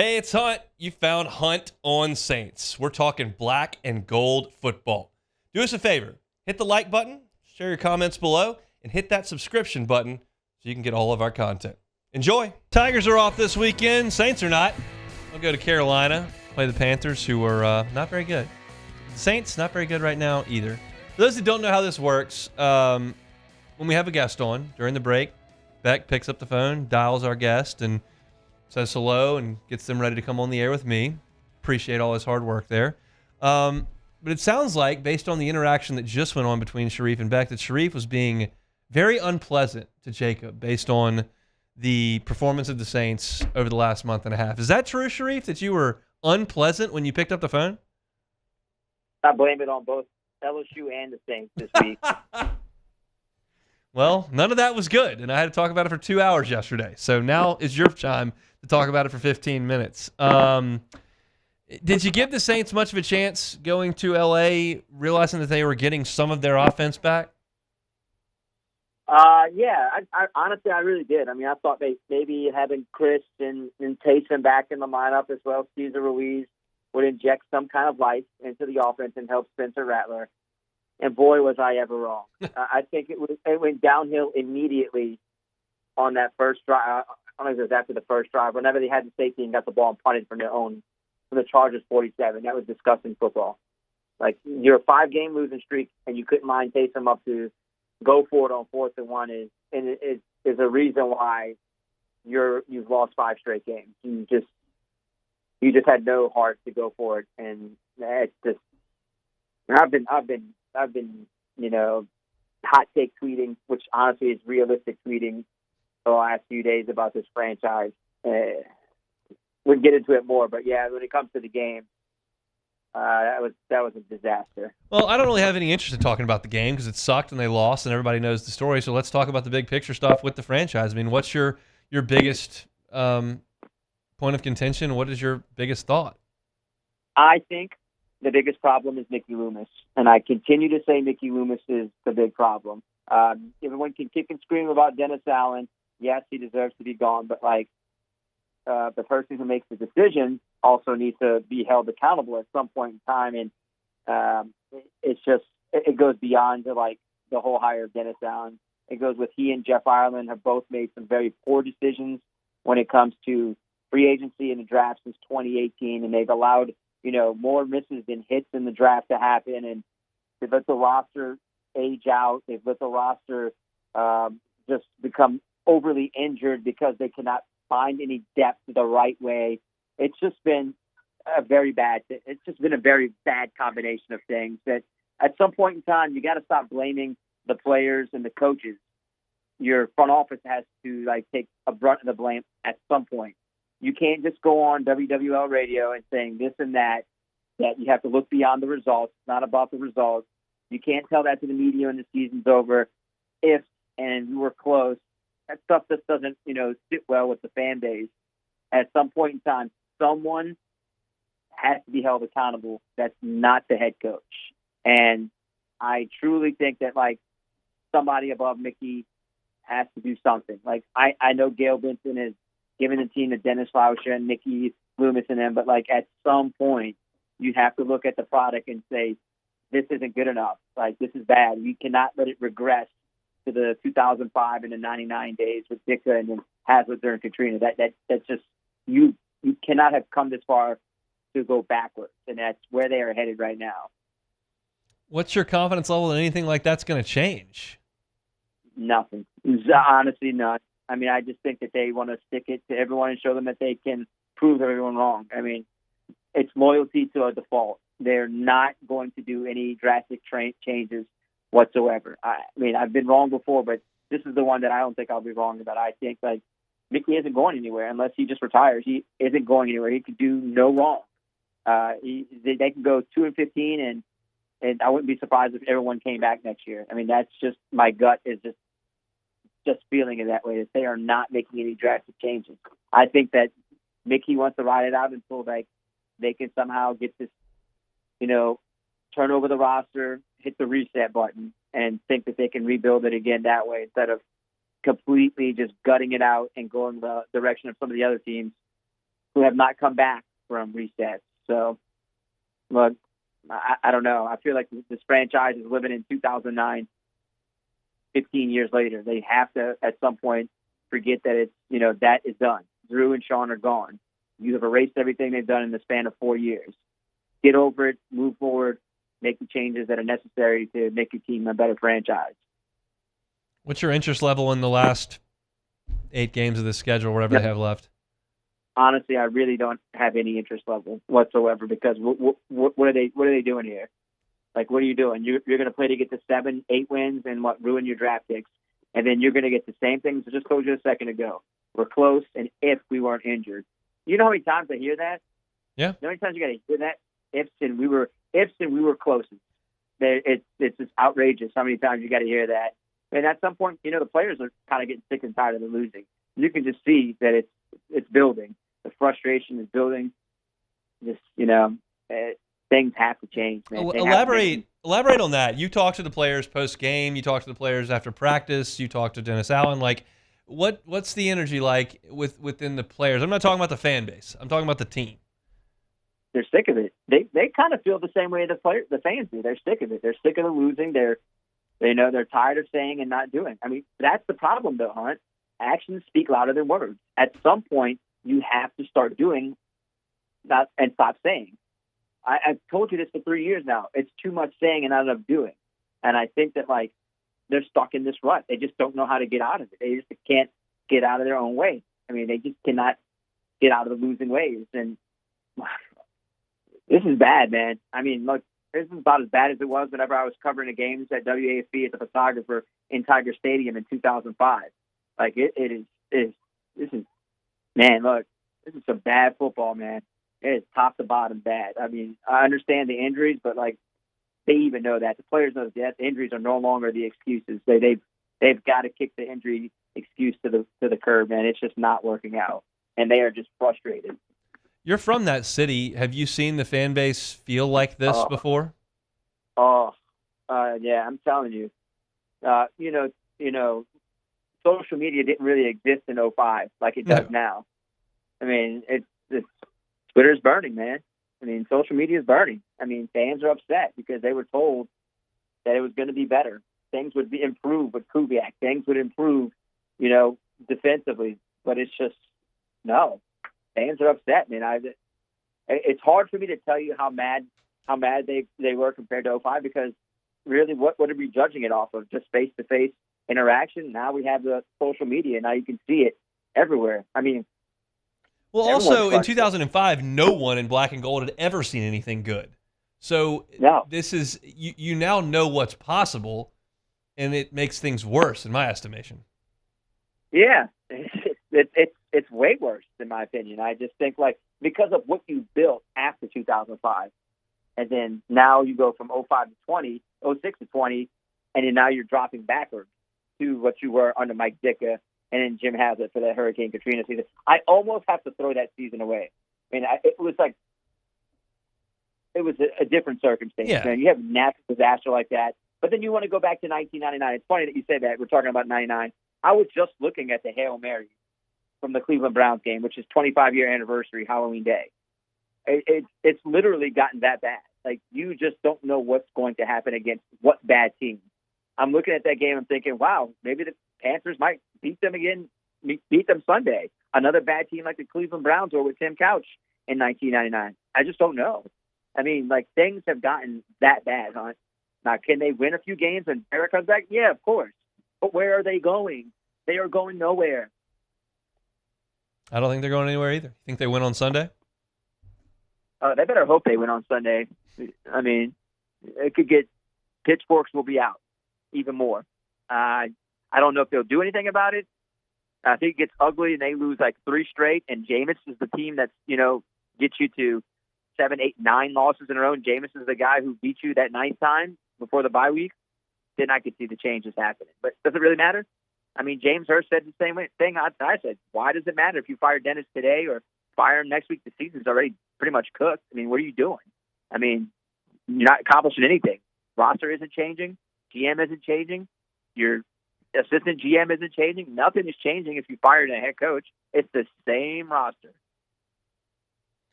Hey, it's Hunt. You found Hunt on Saints. We're talking black and gold football. Do us a favor. Hit the like button, share your comments below, and hit that subscription button so you can get all of our content. Enjoy. Tigers are off this weekend. Saints are not. They'll go to Carolina, play the Panthers, who are not very good. Saints, not very good right now either. For those who don't know how this works, when we have a guest on during the break, Beck picks up the phone, dials our guest, and says hello and gets them ready to come on the air with me. Appreciate all his hard work there. But it sounds like, based on the interaction that just went on between Sharief and Beck, that Sharief was being very unpleasant to Jacob based on the performance of the Saints over the last month and a half. Is that true, Sharief, that you were unpleasant when you picked up the phone? I blame it on both LSU and the Saints this week. Well, none of that was good, and I had to talk about it for 2 hours yesterday. So now is your time to talk about it for 15 minutes. Did you give the Saints much of a chance going to L.A., realizing that they were getting some of their offense back? Yeah, I honestly, I really did. I mean, I thought maybe having Chris and Taysom back in the lineup as well, Cesar Ruiz, would inject some kind of life into the offense and help Spencer Rattler. And boy, was I ever wrong. I think it went downhill immediately on that first drive. I don't know if it was after the first drive. Whenever they had the safety and got the ball and punted from the Chargers 47, that was disgusting football. Like, you're a 5-game losing streak, and you couldn't line Taysom up to go for it on 4th and 1 is a reason why you've lost 5 straight games. You just had no heart to go for it, and it's just. I've been hot take tweeting, which honestly is realistic tweeting the last few days about this franchise. We'll get into it more, but yeah, when it comes to the game, that was a disaster. Well, I don't really have any interest in talking about the game because it sucked and they lost, and everybody knows the story. So let's talk about the big picture stuff with the franchise. I mean, what's your biggest point of contention? What is your biggest thought? I think the biggest problem is Mickey Loomis, and I continue to say Mickey Loomis is the big problem. Everyone can kick and scream about Dennis Allen. Yes, he deserves to be gone, but the person who makes the decision also needs to be held accountable at some point in time. And it goes beyond to the whole hire of Dennis Allen. It goes with he and Jeff Ireland have both made some very poor decisions when it comes to free agency and the draft since 2018, and they've allowed more misses than hits in the draft to happen, and they've let the roster age out. They've let the roster just become overly injured because they cannot find any depth the right way. It's just been a very bad combination of things that at some point in time, you got to stop blaming the players and the coaches. Your front office has to take a brunt of the blame at some point. You can't just go on WWL radio and saying this and that you have to look beyond the results. It's not about the results. You can't tell that to the media when the season's over. If and we're close, that stuff just doesn't, sit well with the fan base. At some point in time, someone has to be held accountable. That's not the head coach. And I truly think that somebody above Mickey has to do something. I know Gail Benson is giving the team to Dennis Lauscher and Mickey Loomis and them, but at some point you have to look at the product and say, this isn't good enough. This is bad. You cannot let it regress to the 2005 and the 99 days with Ditka and then Hazlitt during Katrina. That's just, you cannot have come this far to go backwards, and that's where they are headed right now. What's your confidence level that anything like that's going to change? Nothing. Honestly, none. I mean, I just think that they want to stick it to everyone and show them that they can prove everyone wrong. I mean, it's loyalty to a default. They're not going to do any drastic changes whatsoever. I mean, I've been wrong before, but this is the one that I don't think I'll be wrong about. I think Mickey isn't going anywhere unless he just retires. He isn't going anywhere. He could do no wrong. They can go 2-15, and I wouldn't be surprised if everyone came back next year. I mean, that's just my gut is just feeling it that way, that they are not making any drastic changes. I think that Mickey wants to ride it out until they can somehow get this, turn over the roster, hit the reset button, and think that they can rebuild it again that way instead of completely just gutting it out and going the direction of some of the other teams who have not come back from resets. So, look, I don't know. I feel like this franchise is living in 2009, 15 years later. They have to, at some point, forget that it's, that is done. Drew and Sean are gone. You have erased everything they've done in the span of 4 years. Get over it, move forward, make the changes that are necessary to make your team a better franchise. What's your interest level in the last 8 games of the schedule, whatever they have left? Honestly, I really don't have any interest level whatsoever because what are they doing here? Like, what are you doing? You're going to play to get to 7, 8 wins and ruin your draft picks, and then you're going to get the same things I just told you a second ago. We're close, and if we weren't injured, you know how many times I hear that? Yeah. How many times you got to hear that? Ifs and we were closest. It's just outrageous how many times you got to hear that. And at some point, the players are kind of getting sick and tired of the losing. You can just see that it's building. The frustration is building. Just things have to change, man. Elaborate on that. You talk to the players post game. You talk to the players after practice. You talk to Dennis Allen. Like, what's the energy like within the players? I'm not talking about the fan base. I'm talking about the team. They're sick of it. They kind of feel the same way the fans do. They're sick of it. They're sick of the losing. They're tired of saying and not doing. I mean, that's the problem, though, Hunt. Actions speak louder than words. At some point, you have to start doing that and stop saying. I've told you this for 3 years now. It's too much saying and not enough doing. And I think that, they're stuck in this rut. They just don't know how to get out of it. They just can't get out of their own way. I mean, they just cannot get out of the losing ways. And this is bad, man. I mean, look, this is about as bad as it was whenever I was covering the games at WAFB as a photographer in Tiger Stadium in 2005. Like, this is, man, look, this is some bad football, man. It is top to bottom bad. I mean, I understand the injuries, but, they even know that. The players know that the injuries are no longer the excuses. They've got to kick the injury excuse to the curb, man. It's just not working out, and they are just frustrated. You're from that city. Have you seen the fan base feel like this before? Yeah, I'm telling you. Social media didn't really exist in '05 like it does now. I mean, it's Twitter's burning, man. I mean, social media is burning. I mean, fans are upset because they were told that it was going to be better. Things would be improved with Kubiak. Things would improve, defensively. But it's just, no. Fans are upset, man. It's hard for me to tell you how mad they were compared to '05 because really, what are we judging it off of? Just face-to-face interaction? Now we have the social media. Now you can see it everywhere. I mean, well, also in 2005, no one in black and gold had ever seen anything good. So This is you now know what's possible, and it makes things worse, in my estimation. Yeah, it's way worse, in my opinion. I just think because of what you built after 2005, and then now you go from 05 to 20, 06 to 20, and then now you're dropping backwards to what you were under Mike Ditka. And then Jim Haslett for that Hurricane Katrina season. I almost have to throw that season away. I mean, it was a different circumstance. Yeah. Man. You have a natural disaster like that, but then you want to go back to 1999. It's funny that you say that. We're talking about 99. I was just looking at the Hail Mary from the Cleveland Browns game, which is 25-year anniversary, Halloween Day. It's literally gotten that bad. Like, you just don't know what's going to happen against what bad team. I'm looking at that game and thinking, wow, maybe the Panthers might beat them again, beat them Sunday. Another bad team like the Cleveland Browns were with Tim Couch in 1999. I just don't know. I mean, things have gotten that bad, huh? Now, can they win a few games when Barrett comes back? Yeah, of course. But where are they going? They are going nowhere. I don't think they're going anywhere either. You think they win on Sunday? They better hope they win on Sunday. I mean, it could get pitchforks will be out even more. I don't know if they'll do anything about it. I think it gets ugly and they lose 3 straight. And Jameis is the team that's, gets you to 7, 8, 9 losses in a row. And Jameis is the guy who beat you that 9th time before the bye week. Then I could see the changes happening. But does it really matter? I mean, James Hurst said the same thing I said. Why does it matter if you fire Dennis today or fire him next week? The season's already pretty much cooked. I mean, what are you doing? I mean, you're not accomplishing anything. Roster isn't changing. GM isn't changing. Your assistant GM isn't changing. Nothing is changing if you fire a head coach. It's the same roster.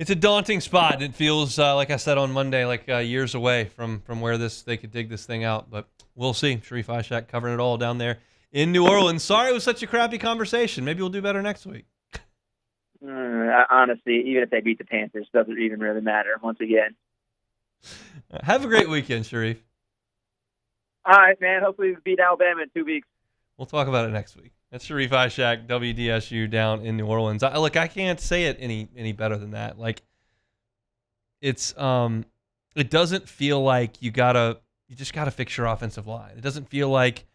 It's a daunting spot. It feels, like I said on Monday, like years away from where they could dig this thing out. But we'll see. Sharief Ishaq covering it all down there in New Orleans. Sorry it was such a crappy conversation. Maybe we'll do better next week. Honestly, even if they beat the Panthers, doesn't even really matter once again. Have a great weekend, Sharief. All right, man. Hopefully we beat Alabama in 2 weeks. We'll talk about it next week. That's Sharief Ishaq, WDSU down in New Orleans. Look, I can't say it any better than that. Like, it's it doesn't feel like you just gotta fix your offensive line. It doesn't feel like,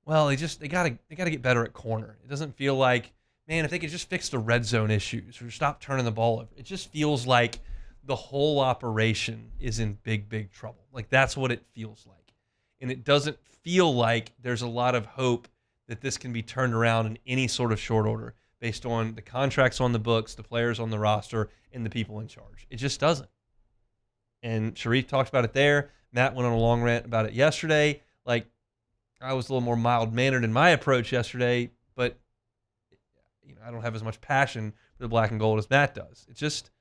well, they gotta get better at corner. It doesn't feel like, man, if they could just fix the red zone issues or stop turning the ball over. It just feels like the whole operation is in big trouble. Like, that's what it feels like. And it doesn't feel like there's a lot of hope that this can be turned around in any sort of short order based on the contracts on the books, the players on the roster, and the people in charge. It just doesn't. And Sharief talks about it there. Matt went on a long rant about it yesterday. Like, I was a little more mild-mannered in my approach yesterday, but I don't have as much passion for the black and gold as Matt does. It's just,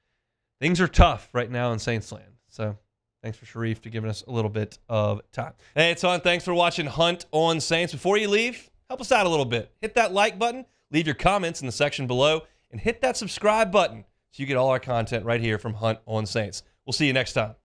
things are tough right now in Saints land. So thanks for Sharief for giving us a little bit of time. Hey, it's on. Thanks for watching Hunt on Saints. Before you leave, help us out a little bit. Hit that like button, leave your comments in the section below, and hit that subscribe button so you get all our content right here from Hunt on Saints. We'll see you next time.